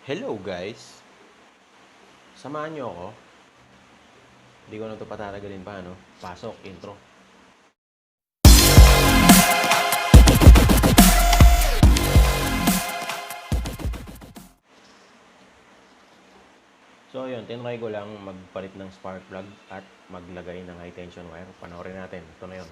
Hello guys! Samahan nyo ako. Hindi ko na ito patatagalin pa, no? Pasok, intro. So yun, tinry ko lang magpalit ng spark plug at maglagay ng high tension wire. Panoorin natin. Ito na yun.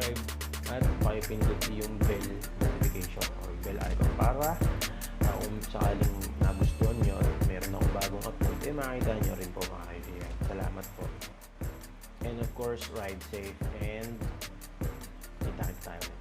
subscribe at pakipindot yung bell notification or bell icon para kung sakaling nagustuhan nyo at meron akong bagong upload, makita nyo rin po mga kaibigan. Salamat po. And of course, ride safe and kita tayo.